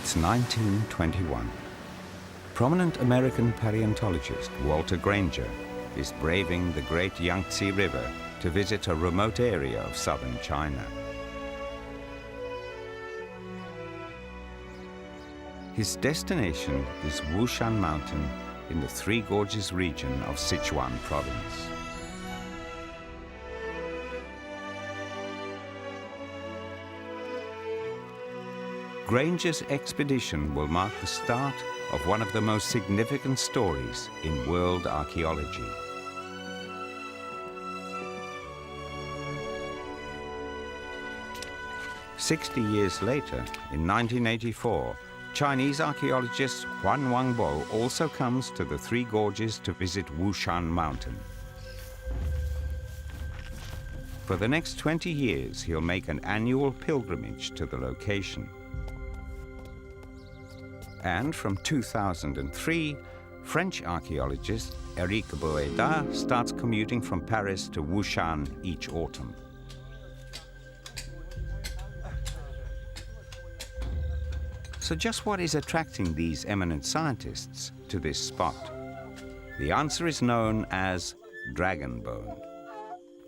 It's 1921. Prominent American paleontologist Walter Granger is braving the great Yangtze River to visit a remote area of southern China. His destination is Wunü Mountain in the Three Gorges region of Sichuan province. Granger's expedition will mark the start of one of the most significant stories in world archaeology. "60 years later, in 1984, Chinese archaeologist Huan Wangbo also comes to the Three Gorges to visit Wunü Mountain. For the next 20 years, he'll make an annual pilgrimage to the location. And from 2003, French archaeologist Eric Boeda starts commuting from Paris to Wushan each autumn. So just what is attracting these eminent scientists to this spot? The answer is known as dragon bone.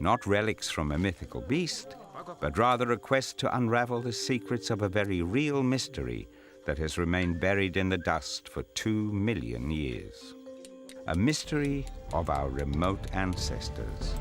Not relics from a mythical beast, but rather a quest to unravel the secrets of a very real mystery that has remained buried in the dust for 2 million years. A mystery of our remote ancestors.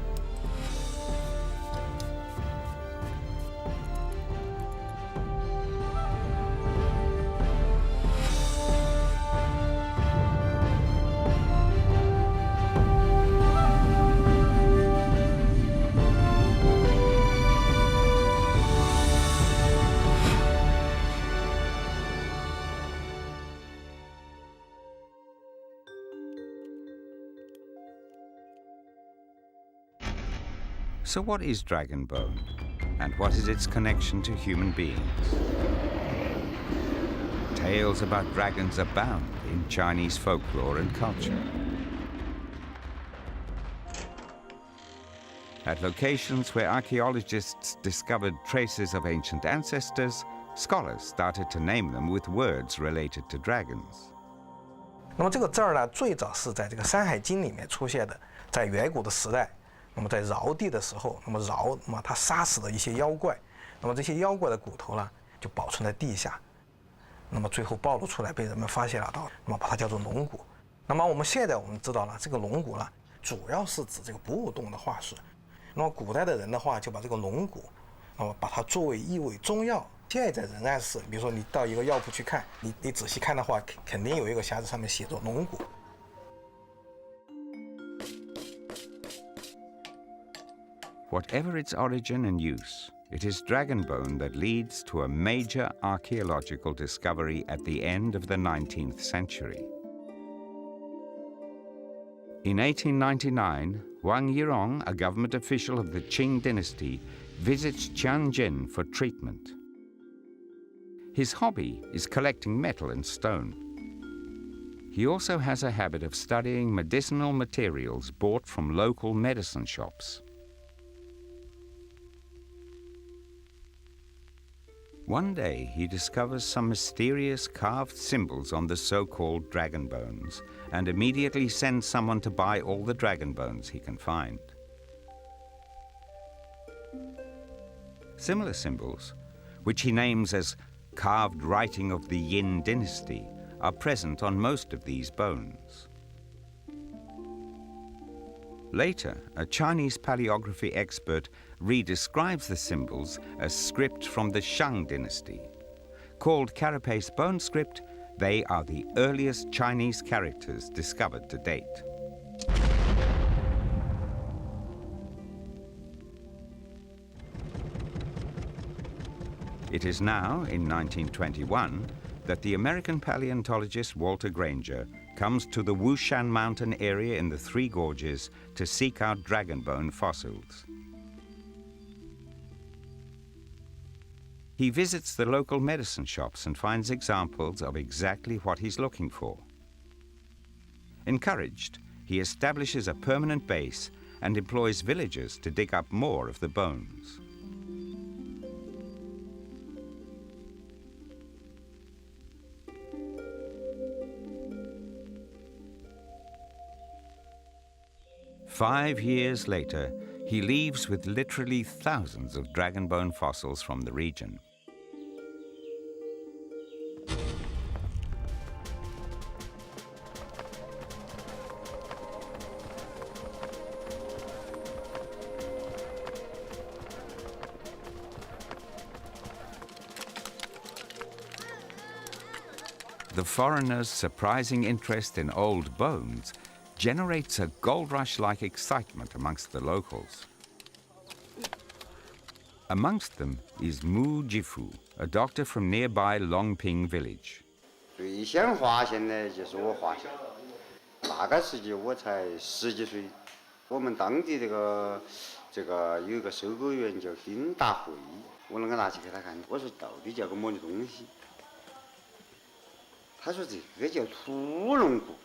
So what is dragon bone, and what is its connection to human beings? Tales about dragons abound in Chinese folklore and culture. At locations where archaeologists discovered traces of ancient ancestors, scholars started to name them with words related to dragons. 那么这个字儿呢，最早是在这个《山海经》里面出现的，在远古的时代。 那么在尧帝的时候，那么他杀死了一些妖怪，那么这些妖怪的骨头呢，就保存在地下，那么最后暴露出来被人们发现了到，那么把它叫做龙骨。那么我们现在知道了，这个龙骨呢，主要是指这个哺乳动物的化石。那么古代的人的话，就把这个龙骨，那么把它作为一味中药。现在仍然是，比如说你到一个药铺去看，你仔细看的话，肯定有一个匣子上面写着龙骨。 Whatever its origin and use, it is dragon bone that leads to a major archaeological discovery at the end of the 19th century. In 1899, Wang Yirong, a government official of the Qing dynasty, visits Tianjin for treatment. His hobby is collecting metal and stone. He also has a habit of studying medicinal materials bought from local medicine shops. One day, he discovers some mysterious carved symbols on the so-called dragon bones and immediately sends someone to buy all the dragon bones he can find. Similar symbols, which he names as carved writing of the Yin dynasty, are present on most of these bones. Later, a Chinese paleography expert redescribes the symbols as script from the Shang dynasty. Called carapace bone script, they are the earliest Chinese characters discovered to date. It is now, in 1921, that the American paleontologist Walter Granger comes to the Wunü Mountain area in the Three Gorges to seek out dragon bone fossils. He visits the local medicine shops and finds examples of exactly what he's looking for. Encouraged, he establishes a permanent base and employs villagers to dig up more of the bones. 5 years later, he leaves with literally thousands of dragon bone fossils from the region. The foreigners' surprising interest in old bones generates a gold rush-like excitement amongst the locals. Amongst them is Mu Jifu, a doctor from nearby Longping village. 最先发现的就是我发现，那个时期我才10几岁，我们当地这个有一个收购员叫丁大会，我那个拿去给他看，我说到底叫个么的东西？他说这个叫土龙骨。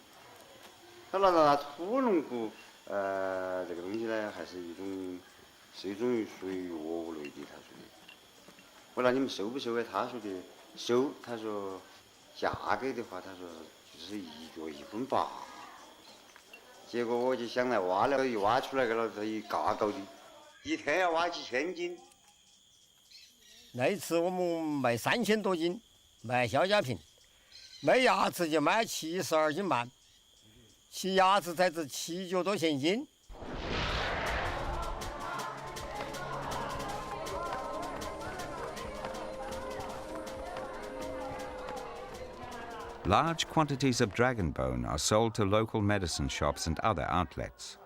他拿到土龙骨，这个东西呢，还是一种属于药物类的。他说的，我说你们收不收啊？他说的收。他说价格的话，他说就是1角1分8。结果我就想来挖了，一挖出来个了，它一嘎高的，一天要挖几千斤。那一次我们卖3000多斤，卖小家品，卖牙齿就卖72斤半。其牙齿才值7角多钱一斤。Large quantities of dragon bone are sold to local medicine shops and other outlets.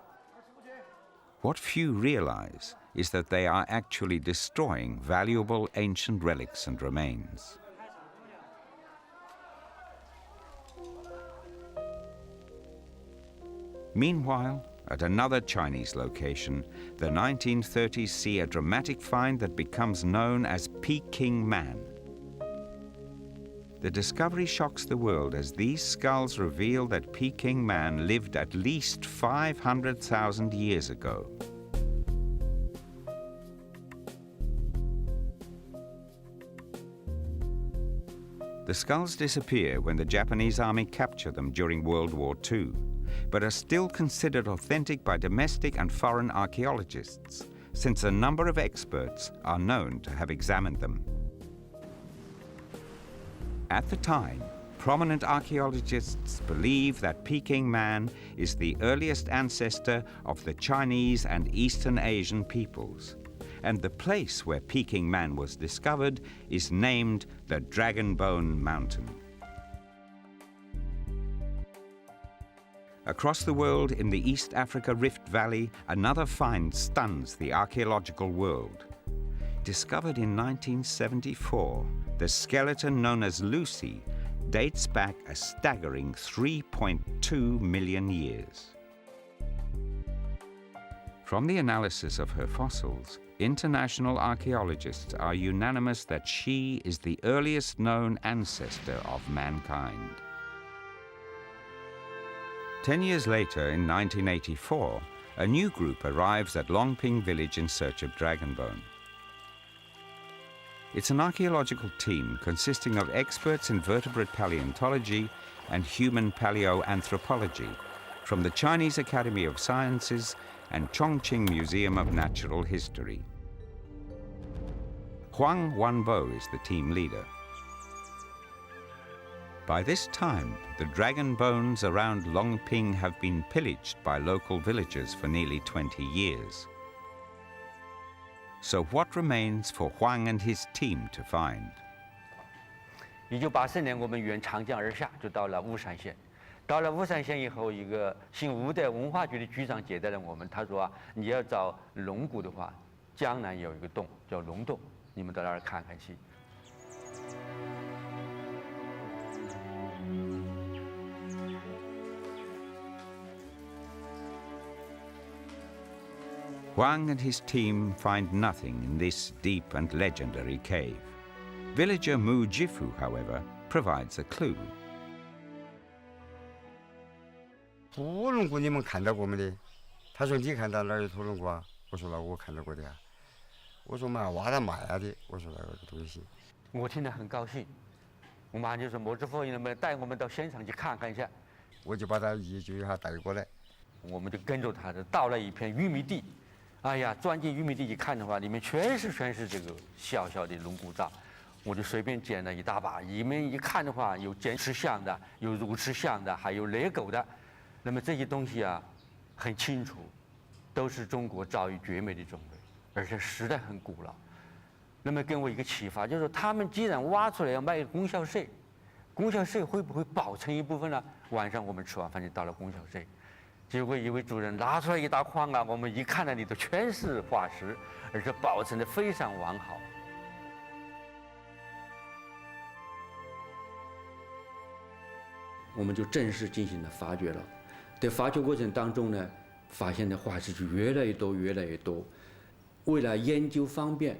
What few realize is that they are actually destroying valuable ancient relics and remains. Meanwhile, at another Chinese location, the 1930s see a dramatic find that becomes known as Peking Man. The discovery shocks the world as these skulls reveal that Peking Man lived at least 500,000 years ago. The skulls disappear when the Japanese army capture them during World War II, but are still considered authentic by domestic and foreign archaeologists, since a number of experts are known to have examined them. At the time, prominent archaeologists believe that Peking Man is the earliest ancestor of the Chinese and Eastern Asian peoples, and the place where Peking Man was discovered is named the Wunü Mountain. Across the world in the East Africa Rift Valley, another find stuns the archaeological world. Discovered in 1974, the skeleton known as Lucy dates back a staggering 3.2 million years. From the analysis of her fossils, international archaeologists are unanimous that she is the earliest known ancestor of mankind. 10 years later, in 1984, a new group arrives at Longping village in search of dragon bone. It's an archaeological team consisting of experts in vertebrate paleontology and human paleoanthropology from the Chinese Academy of Sciences and Chongqing Museum of Natural History. Huang Wanbo is the team leader. By this time, the dragon bones around Longping have been pillaged by local villagers for nearly 20 years. So what remains for Huang and his team to find? 1980年，我们沿长江而下，就到了巫山县。到了巫山县以后，一个姓吴的文化局的局长接待了我们。他说啊，你要找龙骨的话，江南有一个洞叫龙洞，你们到那儿看看去。Huang and his team find nothing in this deep and legendary cave. Villager Mu Jifu, however, provides a clue. 土龙骨你们看到过没得？他说你看到哪儿有土龙骨啊？我说那我看到过的呀。我说嘛，挖它卖了的。我说那个东西。我听得很高兴，我马上就说莫师傅，能不能带我们到现场去看看一下？我就把他就一下带过来。我们就跟着他的到了一片玉米地，哎呀，钻进玉米地一看的话，里面全是这个小小的龙骨渣，我就随便捡了一大把，里面一看的话，有尖齿象的，有乳齿象的，还有猎狗的，那么这些东西啊，很清楚，都是中国早已绝美的种类，而且时代很古老。那么给我一个启发，就是说他们既然挖出来要卖供销社，供销社会不会保存一部分呢？晚上我们吃完饭就到了供销社。结果一位主人拿出来一大筐啊，我们一看那里头全是化石，而且保存得非常完好。我们就正式进行了发掘了。在发掘过程当中呢，发现的化石就越来越多，越来越多。为了研究方便，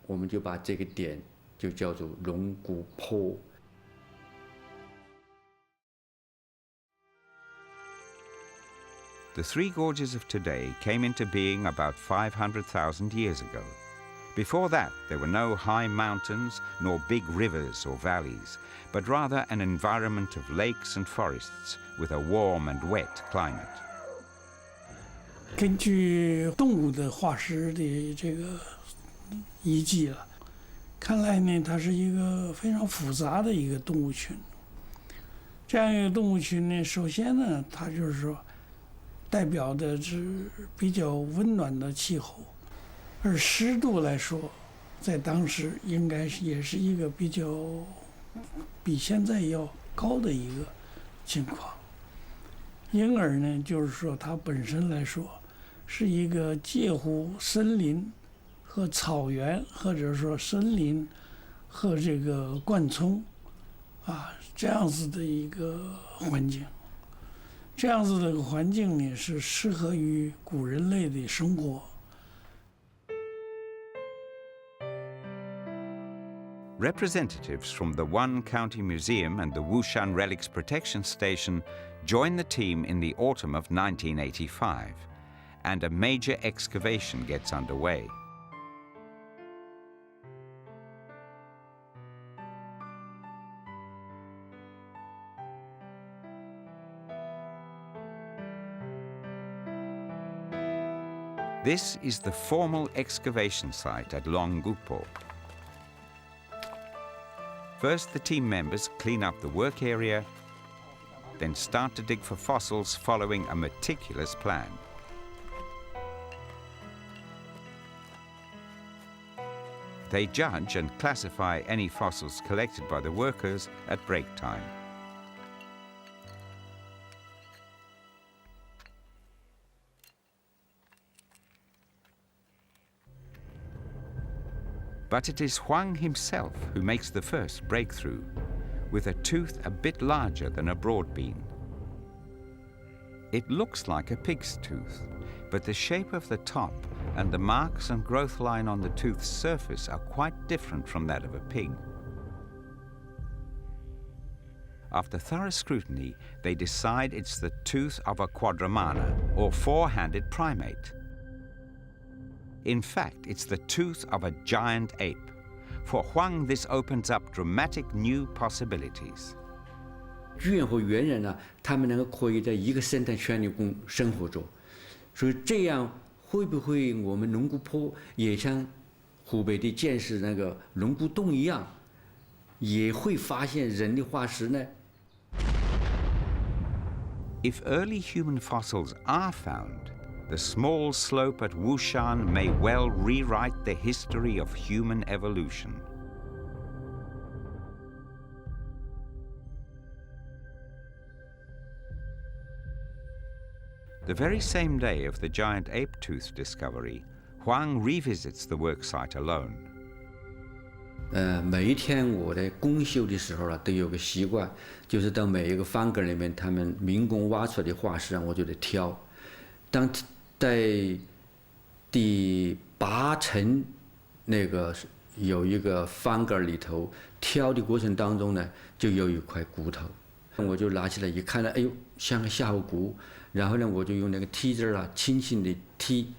我们就把这个点就叫做龙骨坡。The three gorges of today came into being about 500,000 years ago. Before that, there were no high mountains nor big rivers or valleys, but rather an environment of lakes and forests with a warm and wet climate. 根据动物的化石的这个遗迹了，看来呢，它是一个非常复杂的一个动物群。这样一个动物群呢，首先呢，它就是说。代表的是比较温暖的气候，而湿度来说，在当时应该也是一个比现在要高的一个情况。因而呢，就是说它本身来说，是一个介乎森林和草原，或者说森林和这个灌丛这样子的一个环境。这样子的环境呢，是适合于古人类的生活。Representatives from the Wunü County Museum and the Wushan Relics Protection Station joined the team in the autumn of 1985, and a major excavation gets underway. This is the formal excavation site at Longgupo. First, the team members clean up the work area, then start to dig for fossils following a meticulous plan. They judge and classify any fossils collected by the workers at break time. But it is Huang himself who makes the first breakthrough, with a tooth a bit larger than a broadbean. It looks like a pig's tooth, but the shape of the top and the marks and growth line on the tooth's surface are quite different from that of a pig. After thorough scrutiny, they decide it's the tooth of a quadrumana, or four-handed primate. In fact, it's the tooth of a giant ape. For Huang, this opens up dramatic new possibilities. 巨人和猿人呢，他们可以在一个生态圈里生活着，所以这样会不会我们龙骨坡也像湖北的建设那个龙骨洞一样，也会发现人的化石呢？ If early human fossils are found, the small slope at Wushan may well rewrite the history of human evolution. The very same day of the giant ape tooth discovery, Huang revisits the worksite alone. 每一天我在公休的时候都有个习惯，就是到每一个方格里面，他们民工挖出来的化石我就得挑。当在第8层那个有一个方格里头挑的过程当中呢，就有一块骨头，我就拿起来一看呢，哎呦，像个下颌骨。然后呢，我就用那个踢子轻轻地踢，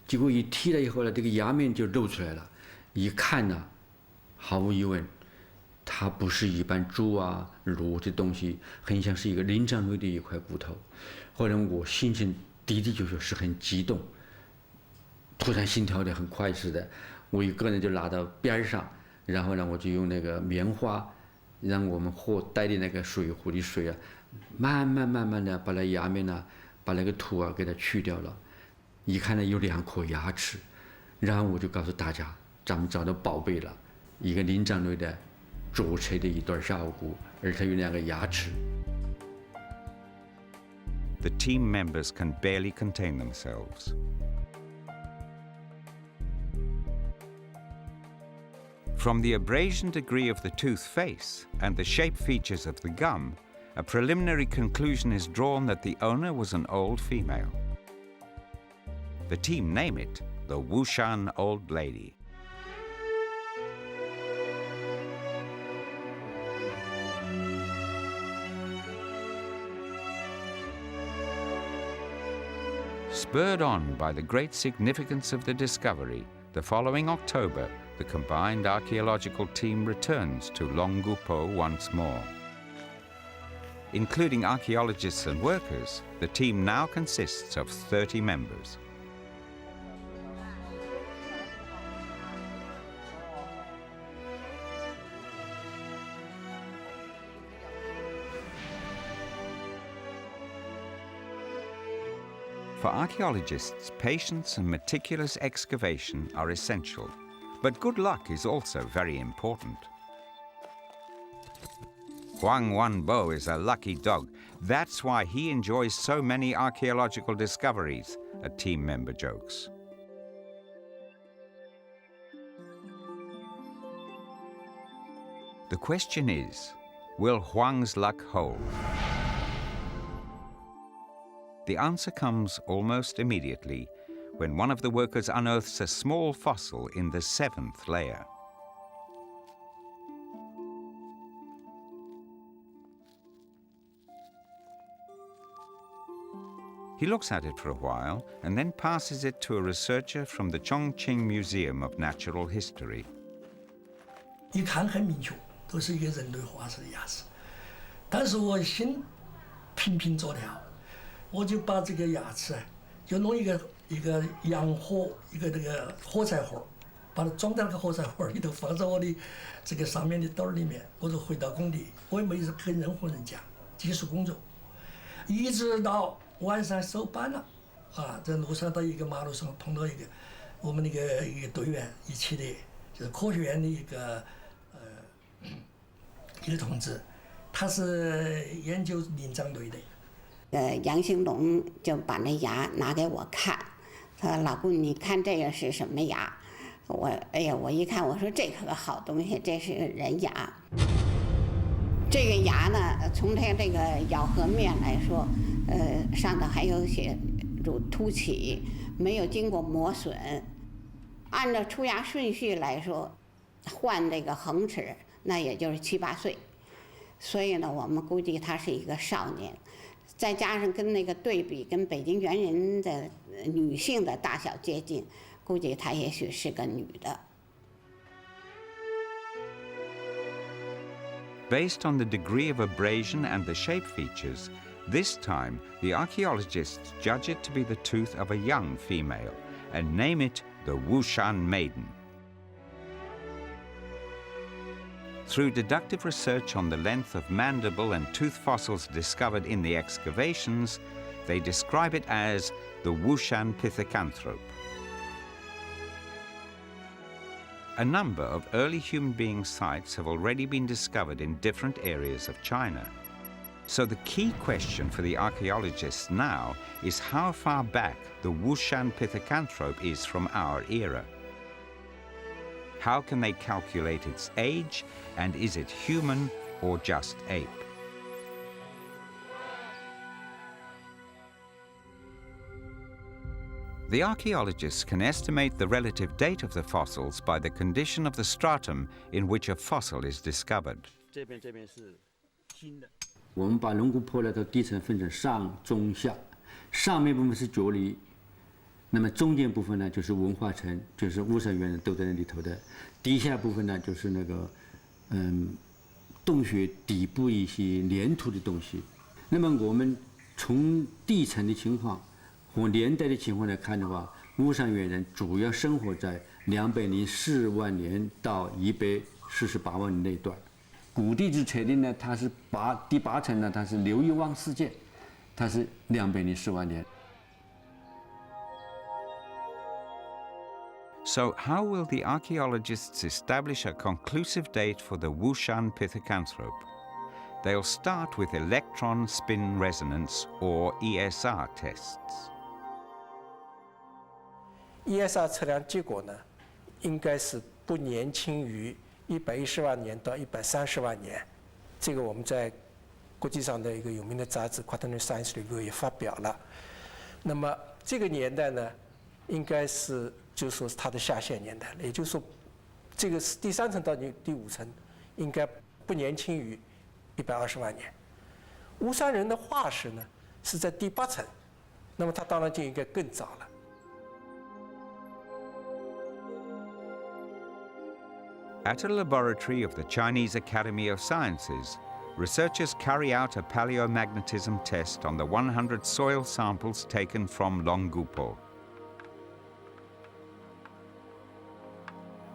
结果一踢了以后呢，这个牙面就露出来了。一看呢，毫无疑问，它不是一般猪乳的东西，很像是一个灵长类的一块骨头。后来我心情的的确确是很激动，突然心跳得很快似的。我一个人就拉到边上，然后呢，我就用那个棉花，让我们带的那个水壶的水啊，慢慢的把那牙面呢，把那个土啊给它去掉了。一看呢，有2颗牙齿，然后我就告诉大家，咱们找到宝贝了，一个灵长类的左侧的一段下颌骨，而且有2个牙齿。The team members can barely contain themselves. From the abrasion degree of the tooth face and the shape features of the gum, a preliminary conclusion is drawn that the owner was an old female. The team name it the Wushan Old Lady. Spurred on by the great significance of the discovery, the following October, the combined archaeological team returns to Longgupo once more. Including archaeologists and workers, the team now consists of 30 members. For archaeologists, patience and meticulous excavation are essential, but good luck is also very important. Huang Wanbo is a lucky dog. That's why he enjoys so many archaeological discoveries, a team member jokes. The question is, will Huang's luck hold? The answer comes almost immediately when one of the workers unearths a small fossil in the 7th layer. He looks at it for a while and then passes it to a researcher from the Chongqing Museum of Natural History. 一看很明确，都是一个人类化石的牙齿，但是我心频频作跳。 我就把这个牙齿啊，就弄一个洋火，一个这个火柴盒，把它装在那个火柴盒里头，放在我的这个上面的兜里面。我就回到工地，我也没跟任何人讲，继续工作，一直到晚上收班了，啊，在路上到一个马路上碰到我们一个队员一起的，就是科学院的一个同志，他是研究灵长类的。 杨兴龙就把那牙拿给我看，他说：“老姑，你看这个是什么牙？”我一看，我说这可个好东西，这是人牙。这个牙呢，从它这个咬合面来说，上头还有些凸起，没有经过磨损。按照出牙顺序来说，换这个恒齿，那也就是7、8岁。所以呢，我们估计他是一个少年。 再加上跟那个对比，跟北京猿人的女性的大小接近，估计她也许是个女的。Based on the degree of abrasion and the shape features, this time the archaeologists judge it to be the tooth of a young female and name it the Wushan Maiden. Through deductive research on the length of mandible and tooth fossils discovered in the excavations, they describe it as the Wushan pithecanthrope. A number of early human being sites have already been discovered in different areas of China. So the key question for the archaeologists now is how far back the Wushan pithecanthrope is from our era. How can they calculate its age, and is it human or just ape? The archaeologists can estimate the relative date of the fossils by the condition of the stratum in which a fossil is discovered. 这边是新的。我们把龙骨坡的地层分成上、中、下，上面部分是角离。 那么中间部分呢，就是文化层，就是巫山猿人都在那里头的；底下部分呢，就是那个，洞穴底部一些粘土的东西。那么我们从地层的情况，从年代的情况来看的话，巫山猿人主要生活在204万年到148万年那一段。古地质测定呢，它是第8层呢，它是刘一汪事件，它是204万年。 So how will the archaeologists establish a conclusive date for the Wushan pithecanthrope? They'll start with electron spin resonance or ESR tests. ESR 测量结果呢，应该是不年轻于110万年到130万年。这个我们在国际上的一个有名的杂志《Quaternary Science Review》也发表了。那么这个年代呢，应该是就说是它的下限年代了，也就是说，这个是第3层到第5层，应该不年轻于120万年。巫山人的化石呢是在第8层，那么它当然就应该更早了。 At a laboratory of the Chinese Academy of Sciences, researchers carry out a paleomagnetism test on the 100 soil samples taken from Longgupo.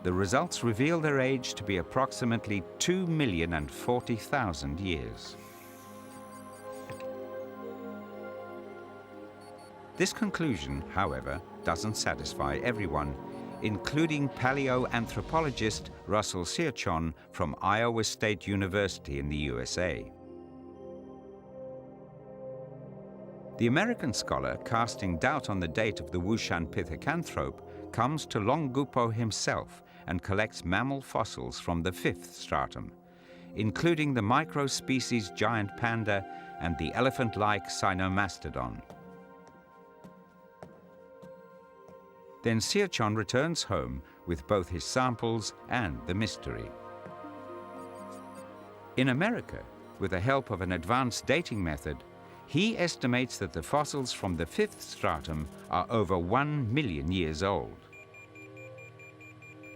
The results reveal their age to be approximately 2,040,000 years. This conclusion, however, doesn't satisfy everyone, including paleoanthropologist Russell Searchon from Iowa State University in the USA. The American scholar casting doubt on the date of the Wushan pithecanthrope comes to Longgupo himself and collects mammal fossils from the 5th stratum, including the microspecies giant panda and the elephant-like cynomastodon. Then Searchon returns home with both his samples and the mystery. In America, with the help of an advanced dating method, he estimates that the fossils from the 5th stratum are over 1 million years old.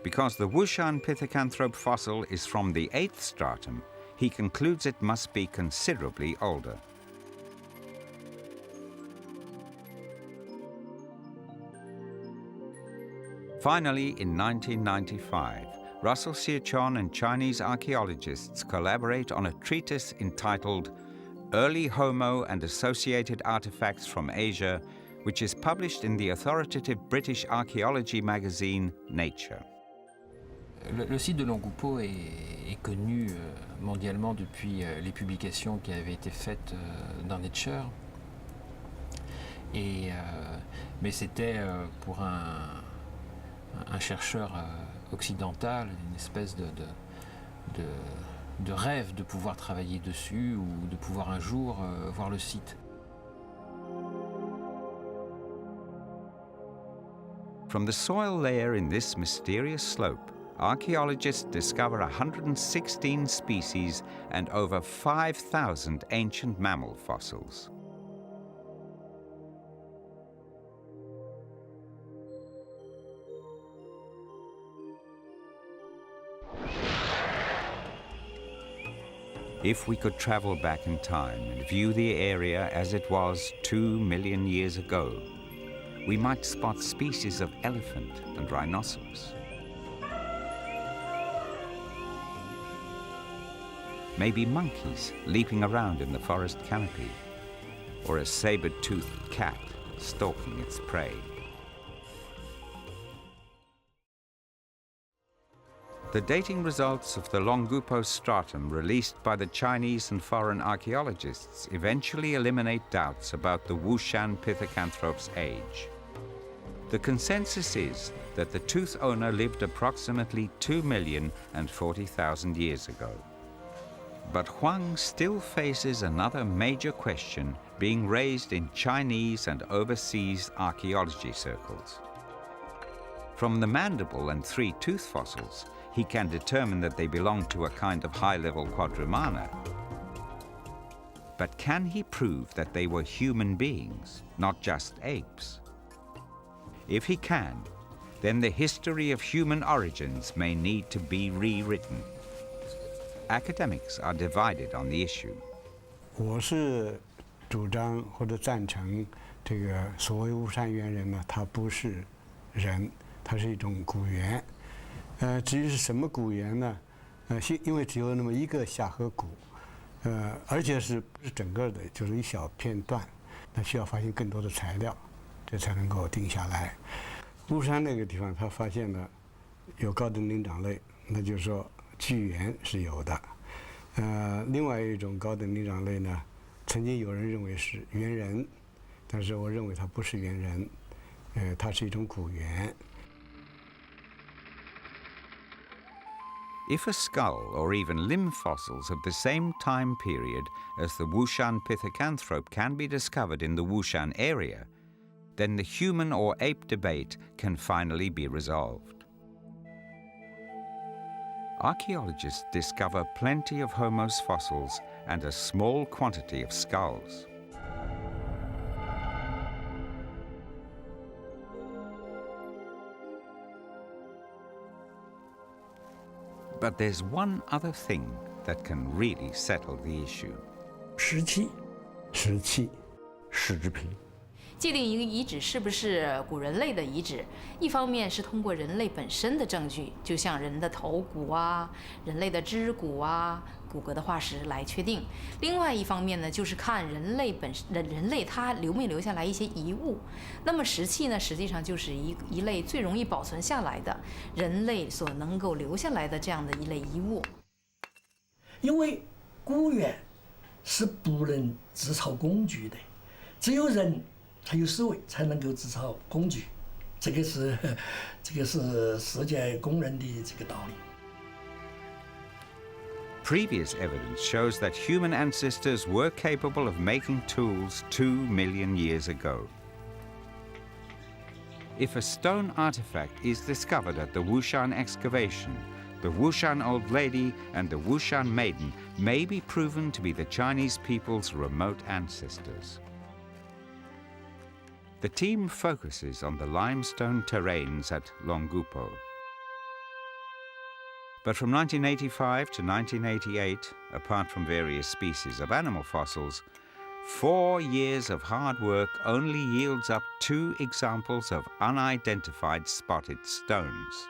Because the Wushan pithecanthrope fossil is from the 8th stratum, he concludes it must be considerably older. Finally, in 1995, Russell Searchon and Chinese archaeologists collaborate on a treatise entitled Early Homo and Associated Artifacts from Asia, which is published in the authoritative British archaeology magazine Nature. Le site de Longgupo est connu mondialement depuis les publications qui avaient été faites dans Nature. Mais c'était pour un chercheur occidental, une espèce de rêve de pouvoir travailler dessus ou de pouvoir un jour voir le site. From the soil layer in this mysterious slope, archaeologists discover 116 species and over 5,000 ancient mammal fossils. If we could travel back in time and view the area as it was 2 million years ago, we might spot species of elephant and rhinoceros. Maybe monkeys leaping around in the forest canopy, or a saber-toothed cat stalking its prey. The dating results of the Longgupo stratum released by the Chinese and foreign archaeologists eventually eliminate doubts about the Wushan pithecanthrope's age. The consensus is that the tooth owner lived approximately 2,040,000 years ago. But Huang still faces another major question being raised in Chinese and overseas archaeology circles. From the mandible and 3 tooth fossils, he can determine that they belong to a kind of high-level quadrumana. But can he prove that they were human beings, not just apes? If he can, then the history of human origins may need to be rewritten. Academics are divided on the issue. 我是主张或者赞成这个所谓巫山猿人呢，它不是人，它是一种古猿。至于是什么古猿呢？因为只有那么一个下颌骨，而且不是整个的，就是一小片段，那需要发现更多的材料，这才能够定下来。巫山那个地方，他发现了有高等灵长类，那就是说巨猿是有的。另外一种高等灵长类呢，曾经有人认为是猿人，但是我认为它不是猿人，它是一种古猿。If a skull or even limb fossils of the same time period as the Wushan pithecanthrope can be discovered in the Wushan area, then the human or ape debate can finally be resolved. Archaeologists discover plenty of Homo's fossils and a small quantity of skulls. But there's one other thing that can really settle the issue. 石器，石制品。界定一个遗址是不是古人类的遗址，一方面是通过人类本身的证据，就像人的头骨啊、人类的肢骨啊、骨骼的化石来确定；另外一方面呢，就是看人类他留没留下来一些遗物。那么石器呢，实际上就是一类最容易保存下来的人类所能够留下来的这样的一类遗物。因为古猿是不能制造工具的，只有人才有思维，才能够制造工具，这个是世界公认的这个道理。Previous evidence shows that human ancestors were capable of making tools 2 million years ago. If a stone artifact is discovered at the Wushan excavation, the Wushan Old Lady and the Wushan Maiden may be proven to be the Chinese people's remote ancestors. The team focuses on the limestone terrains at Longupo. But from 1985 to 1988, apart from various species of animal fossils, 4 years of hard work only yields up 2 examples of unidentified spotted stones.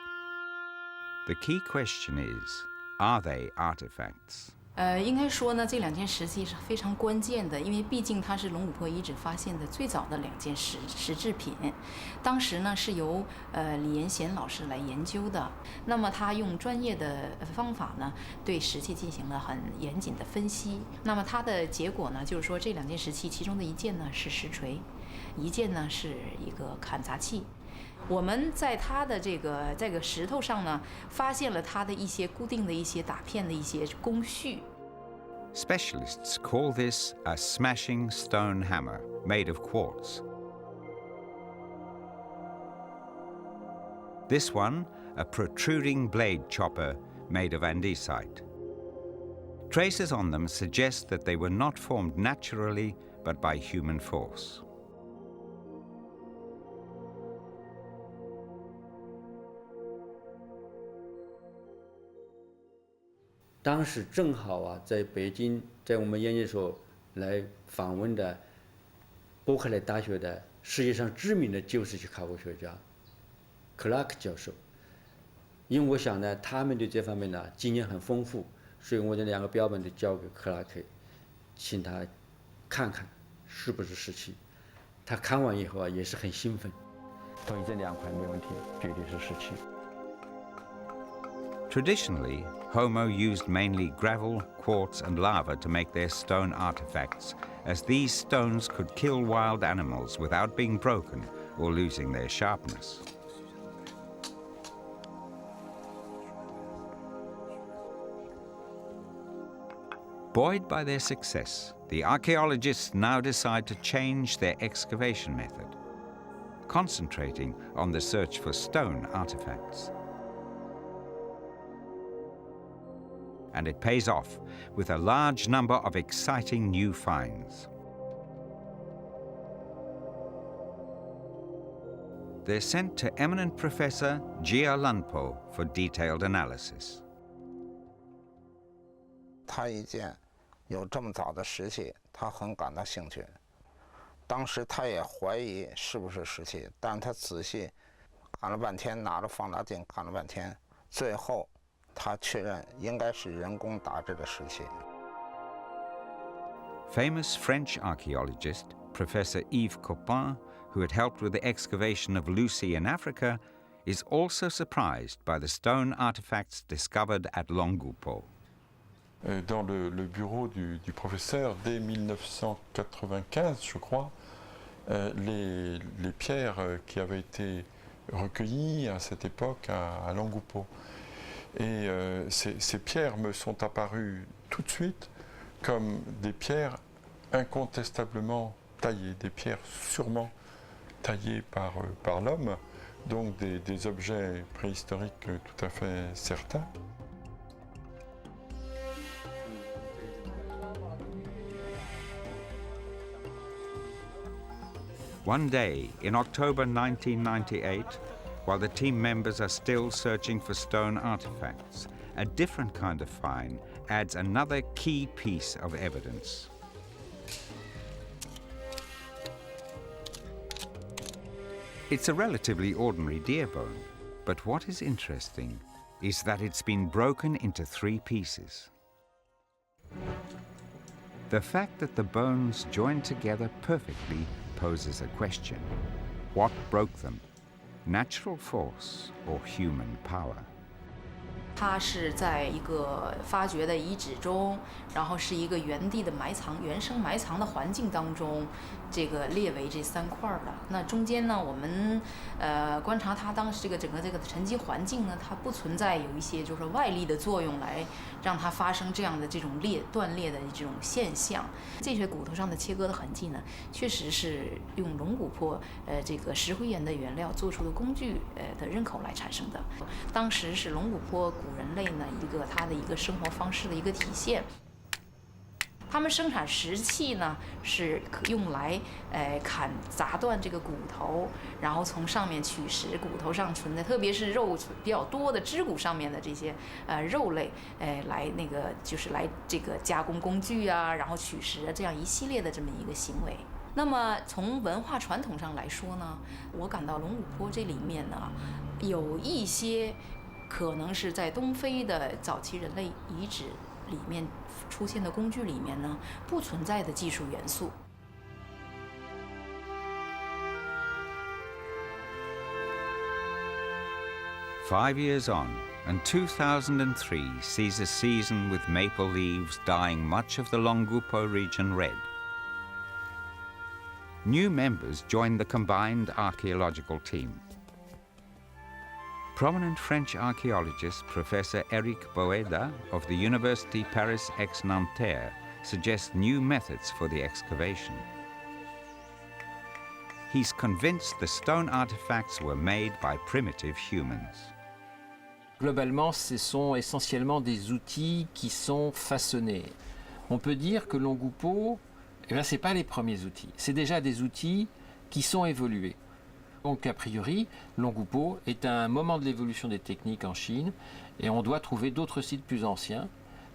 The key question is, are they artifacts? 应该说呢，这2件石器是非常关键的，因为毕竟它是龙骨坡遗址发现的最早的2件石制品。当时呢是由李延贤老师来研究的，那么他用专业的方法呢，对石器进行了很严谨的分析。那么他的结果呢，就是说这2件石器，其中的1件呢是石锤，1件呢是一个砍砸器。我们在它的这个石头上呢，发现了它的一些固定的一些打片的一些工序。Specialists call this a smashing stone hammer made of quartz. This one, a protruding blade chopper made of andesite. Traces on them suggest that they were not formed naturally, but by human force. 当时正好啊，在北京，在我们研究所来访问的伯克利大学的世界上知名的旧石器考古学家克拉克教授。因为我想呢，他们对这方面呢经验很丰富，所以我这2个标本都交给克拉克，请他看看是不是石器。他看完以后啊，也是很兴奋。同意这2块没问题，绝对是石器。Traditionally, Homo used mainly gravel, quartz, and lava to make their stone artifacts, as these stones could kill wild animals without being broken or losing their sharpness. Buoyed by their success, the archaeologists now decide to change their excavation method, concentrating on the search for stone artifacts. And it pays off with a large number of exciting new finds. They're sent to eminent Professor Jia Lunpo for detailed analysis. 他一见有这么早的石器，他很感到兴趣。当时他也怀疑是不是石器，但他仔细看了半天，拿着放大镜看了半天，最后他确认应该是人工打制的石器。Famous French archaeologist Professor Yves Coppin, who had helped with the excavation of Lucy in Africa, is also surprised by the stone artifacts discovered at Longupo. Dans le bureau du professeur, dès 1995, je crois, les pierres qui avaient été recueillies à cette époque à Longupo. Et ces pierres me sont apparues tout de suite comme des pierres incontestablement taillées, des pierres sûrement taillées par l'homme, donc des objets préhistoriques tout à fait certains. One day, in October 1998, while the team members are still searching for stone artifacts, a different kind of find adds another key piece of evidence. It's a relatively ordinary deer bone, but what is interesting is that it's been broken into 3 pieces. The fact that the bones join together perfectly poses a question. What broke them? Natural force or human power? 它是在一个发掘的遗址中，然后是一个原地的埋藏、原生埋藏的环境当中，这个列为这3块的。那中间呢，我们观察它当时整个沉积环境呢，它不存在有一些就是外力的作用来让它发生这样的这种断裂的这种现象。这些骨头上的切割的痕迹呢，确实是用龙骨珀这个石灰岩的原料做出的工具的刃口来产生的。当时是龙骨珀古人类呢它的一个生活方式的一个体现。他们生产石器呢，是用来砸断这个骨头，然后从上面取食，骨头上存在，特别是肉比较多的肢骨上面的这些肉类，来就是来这个加工工具啊，然后取食啊，这样一系列的这么一个行为。那么从文化传统上来说呢，我感到龙骨珀这里面呢，有一些可能是在东非的早期人类遗址里面出现的工具里面呢，不存在的技术元素。5 years on, and 2003 sees a season with maple leaves dyeing much of the Longupo region red. New members joined the combined archaeological team. Prominent French archaeologist Professor Éric Boeda of the University Paris Aix-Nanterre suggests new methods for the excavation. He's convinced the stone artifacts were made by primitive humans. Globalement, ce sont essentiellement des outils qui sont façonnés. On peut dire que Longupo, ce n'est pas les premiers outils, c'est déjà des outils qui sont évolués. Donc a priori, Longupo est à un moment de l'évolution des techniques en Chine et on doit trouver d'autres sites plus anciens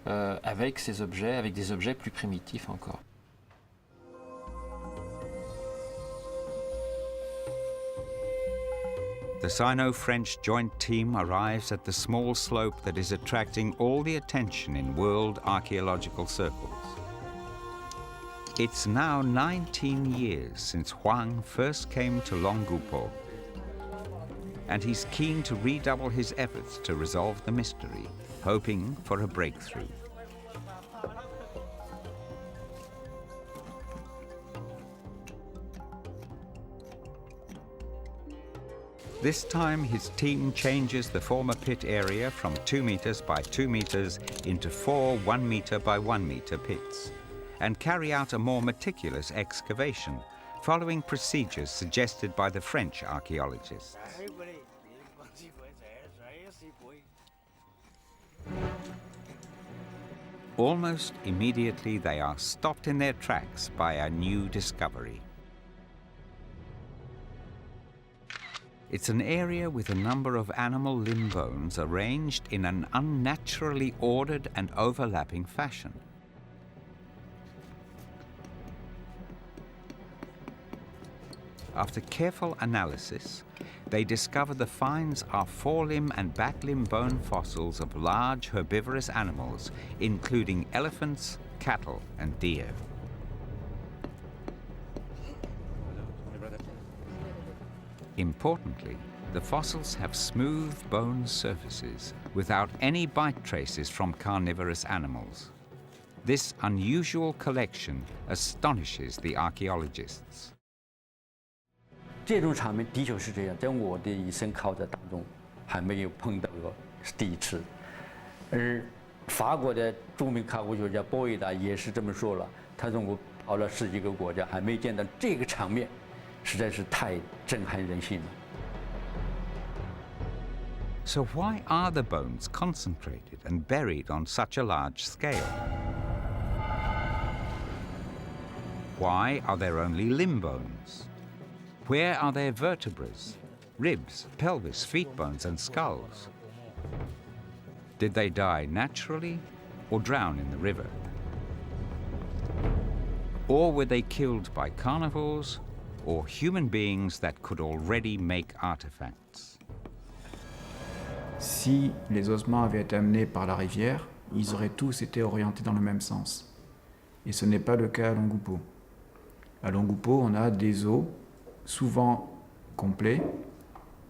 avec ces objets, avec des objets plus primitifs encore. The Sino-French joint team arrives at the small slope that is attracting all the attention in world archaeological circles. It's now 19 years since Huang first came to Longupo, and he's keen to redouble his efforts to resolve the mystery, hoping for a breakthrough. This time, his team changes the former pit area from 2 meters by 2 meters into 4 1 meter by 1 meter pits, and carry out a more meticulous excavation, following procedures suggested by the French archaeologists. Almost immediately, they are stopped in their tracks by a new discovery. It's an area with a number of animal limb bones arranged in an unnaturally ordered and overlapping fashion. After careful analysis, they discover the finds are forelimb and backlimb bone fossils of large herbivorous animals, including elephants, cattle, and deer. Importantly, the fossils have smooth bone surfaces without any bite traces from carnivorous animals. This unusual collection astonishes the archaeologists. 这种场面的确是这样，在我的一生考察当中还没有碰到过，是第一次。而法国的著名考古学家波伊达也是这么说了，他说我跑了10几个国家，还没见到这个场面，实在是太震撼人心了。 So why are the bones concentrated and buried on such a large scale? Why are there only limb bones? Where are their vertebrae, ribs, pelvis, feet bones, and skulls? Did they die naturally or drown in the river? Or were they killed by carnivores or human beings that could already make artifacts? Si les ossements avaient été amenés par la rivière, ils auraient tous été orientés dans le même sens. Et ce n'est pas le cas à Longupo. À Longupo, on a des os souvent complets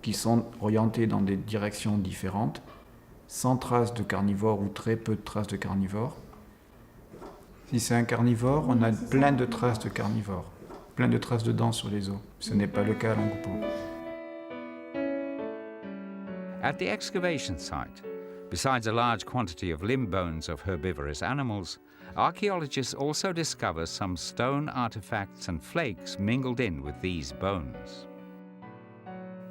qui sont orientés dans des directions différentes, sans traces de carnivores ou très peu de traces de carnivores. Si c'est un carnivore, on a plein de traces de carnivores, plein de traces de dents sur les os. Ce n'est pas le cas à Longupo. At the excavation site, besides a large quantity of limb bones of herbivorous animals, archaeologists also discover some stone artifacts and flakes mingled in with these bones.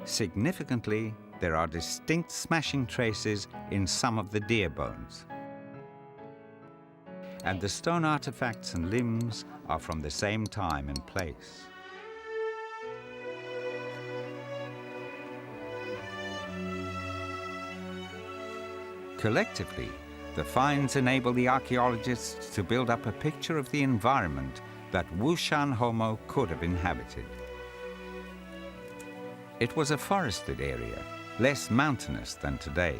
Significantly, there are distinct smashing traces in some of the deer bones. And the stone artifacts and limbs are from the same time and place. Collectively, the finds enable the archaeologists to build up a picture of the environment that Wushan Homo could have inhabited. It was a forested area, less mountainous than today.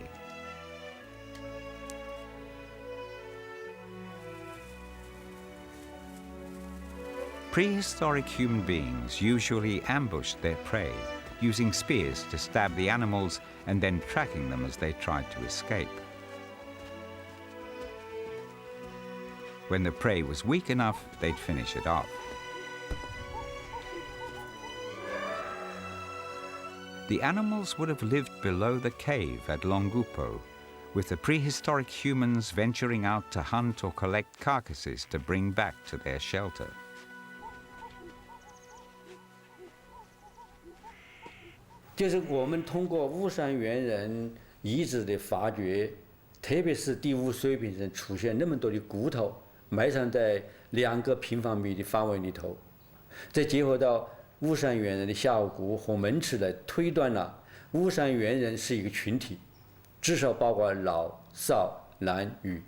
Prehistoric human beings usually ambushed their prey, using spears to stab the animals and then tracking them as they tried to escape. When the prey was weak enough, they'd finish it off. The animals would have lived below the cave at Longupo, with the prehistoric humans venturing out to hunt or collect carcasses to bring back to their shelter. 就是我们通过巫山猿人遗址的发掘，特别是第5水平上出现那么多的骨头，埋藏在2个平方米的范围里头，再结合到巫山猿人的下颌骨和门齿来推断了巫山猿人是一个群体，至少包括老、少、男、女，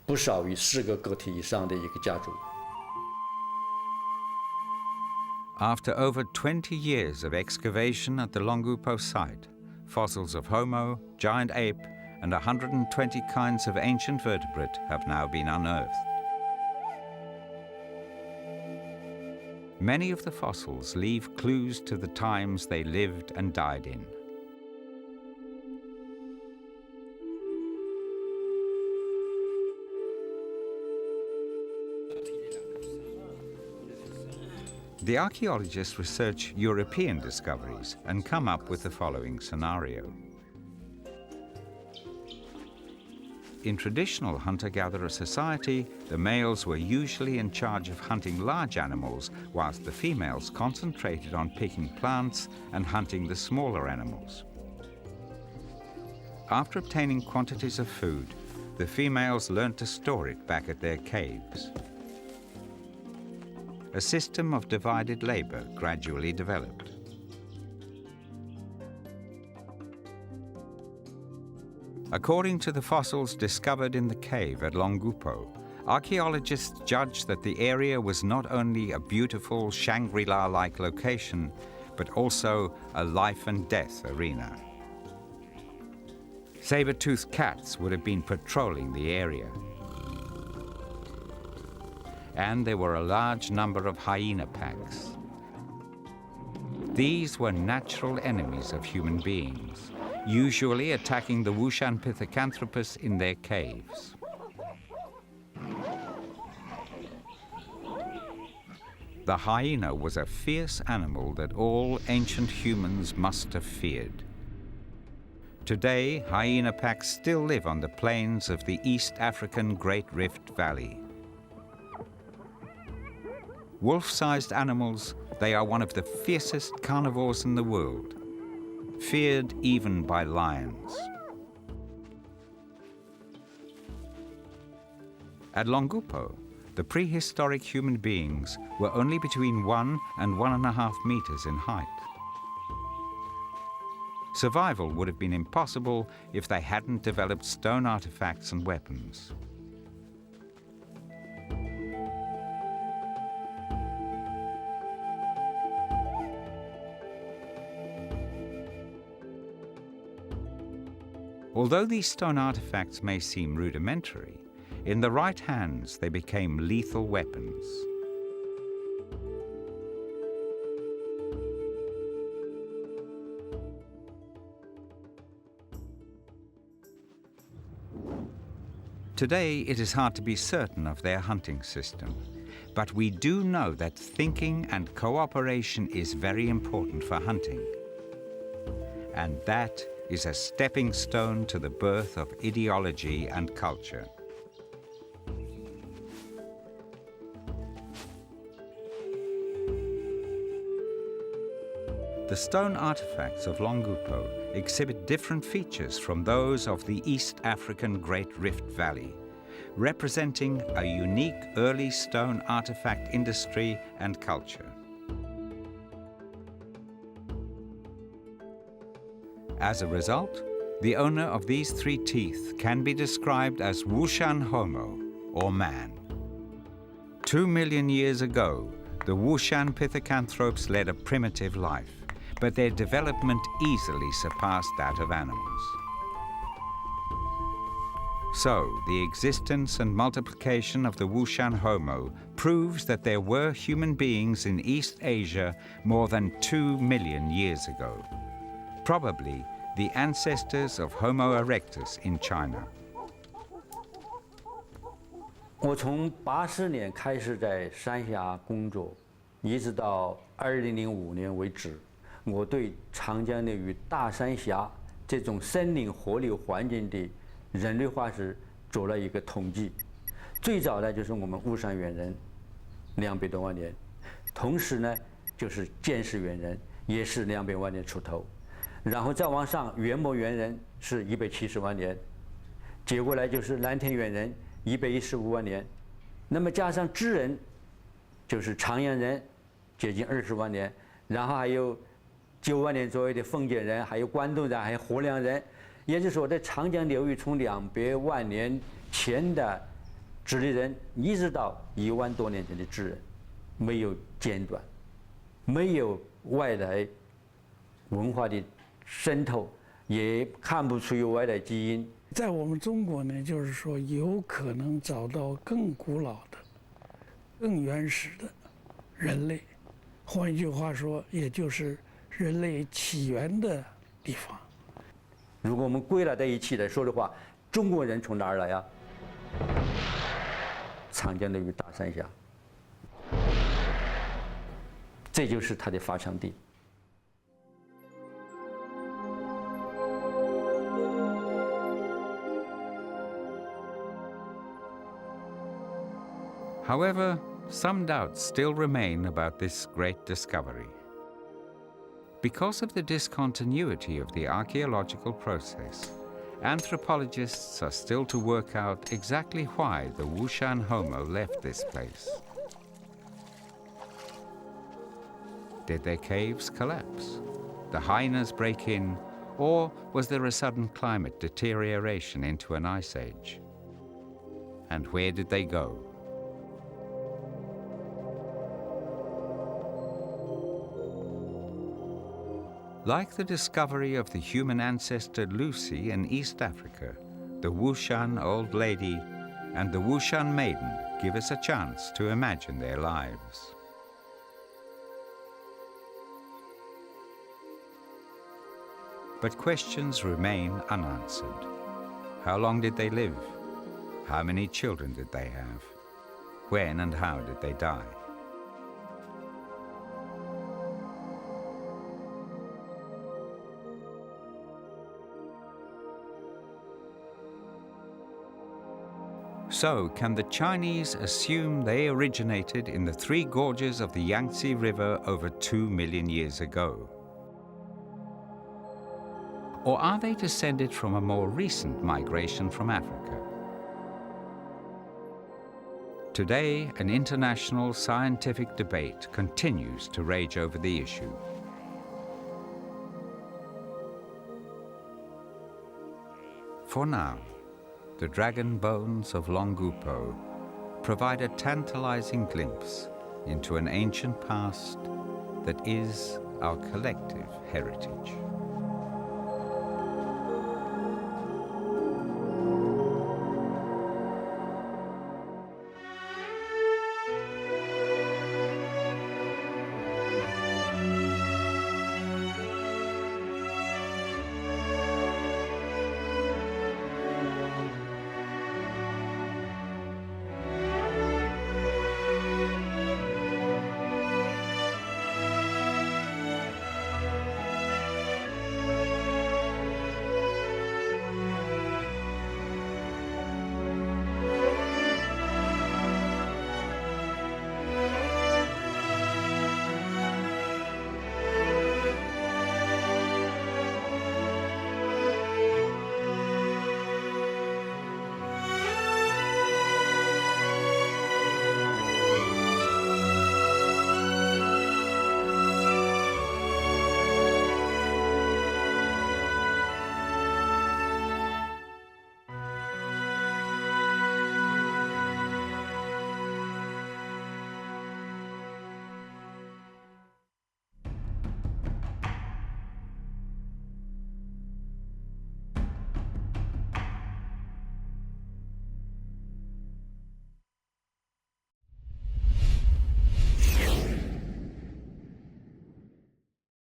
不少于4个个体以上的一个家族。 After over 20 years of excavation at the Longupo site, fossils of Homo, giant ape, and 120 kinds of ancient vertebrate have now been unearthed. Many of the fossils leave clues to the times they lived and died in. The archaeologists research European discoveries and come up with the following scenario. In traditional hunter-gatherer society, the males were usually in charge of hunting large animals, whilst the females concentrated on picking plants and hunting the smaller animals. After obtaining quantities of food, the females learned to store it back at their caves. A system of divided labor gradually developed. According to the fossils discovered in the cave at Longupo, archaeologists judged that the area was not only a beautiful Shangri-La-like location, but also a life and death arena. Saber-toothed cats would have been patrolling the area. And there were a large number of hyena packs. These were natural enemies of human beings, usually attacking the Wushan Pithecanthropus in their caves. The hyena was a fierce animal that all ancient humans must have feared. Today, hyena packs still live on the plains of the East African Great Rift Valley. Wolf-sized animals, they are one of the fiercest carnivores in the world, feared even by lions. At Longupo, the prehistoric human beings were only between 1 and 1.5 meters in height. Survival would have been impossible if they hadn't developed stone artifacts and weapons. Although these stone artifacts may seem rudimentary, in the right hands they became lethal weapons. Today, it is hard to be certain of their hunting system, but we do know that thinking and cooperation is very important for hunting. And that is a stepping stone to the birth of ideology and culture. The stone artifacts of Longupo exhibit different features from those of the East African Great Rift Valley, representing a unique early stone artifact industry and culture. As a result, the owner of these 3 teeth can be described as Wushan Homo, or man. 2 million years ago, the Wushan Pithecanthropes led a primitive life, but their development easily surpassed that of animals. So, the existence and multiplication of the Wushan Homo proves that there were human beings in East Asia more than 2 million years ago, probably the ancestors of Homo erectus in China. 我从80年开始在山下工作，一直到2005年为止。我对长江流域大三峡这种森林活力环境的人类化石做了一个统计。最早的就是我们巫山猿人，200多万年，同时呢就是剑氏猿人，也是200万年出头，然后再往上，元谋猿人是170万年，接过来就是蓝田猿人115万年，那么加上智人，就是长阳人，接近20万年，然后还有9万年左右的封建人，还有关东人，还有河梁人，也就是说，在长江流域从200万年前的直立人，一直到1万多年前的智人，没有间断，没有外来文化的渗透，也看不出有外来基因。在我们中国呢，就是说有可能找到更古老的、更原始的人类，换一句话说，也就是人类起源的地方。如果我们归纳在一起来说的话，中国人从哪儿来呀？长江流域大三峡，这就是它的发祥地。However, some doubts still remain about this great discovery. Because of the discontinuity of the archaeological process, anthropologists are still to work out exactly why the Wushan Homo left this place. Did their caves collapse? The hyenas break in? Or was there a sudden climate deterioration into an ice age? And where did they go? Like the discovery of the human ancestor Lucy in East Africa, the Wushan Old Lady and the Wushan Maiden give us a chance to imagine their lives. But questions remain unanswered. How long did they live? How many children did they have? When and how did they die? So, can the Chinese assume they originated in the three gorges of the Yangtze River over 2 million years ago? Or are they descended from a more recent migration from Africa? Today, an international scientific debate continues to rage over the issue. For now, the dragon bones of Longupo provide a tantalizing glimpse into an ancient past that is our collective heritage.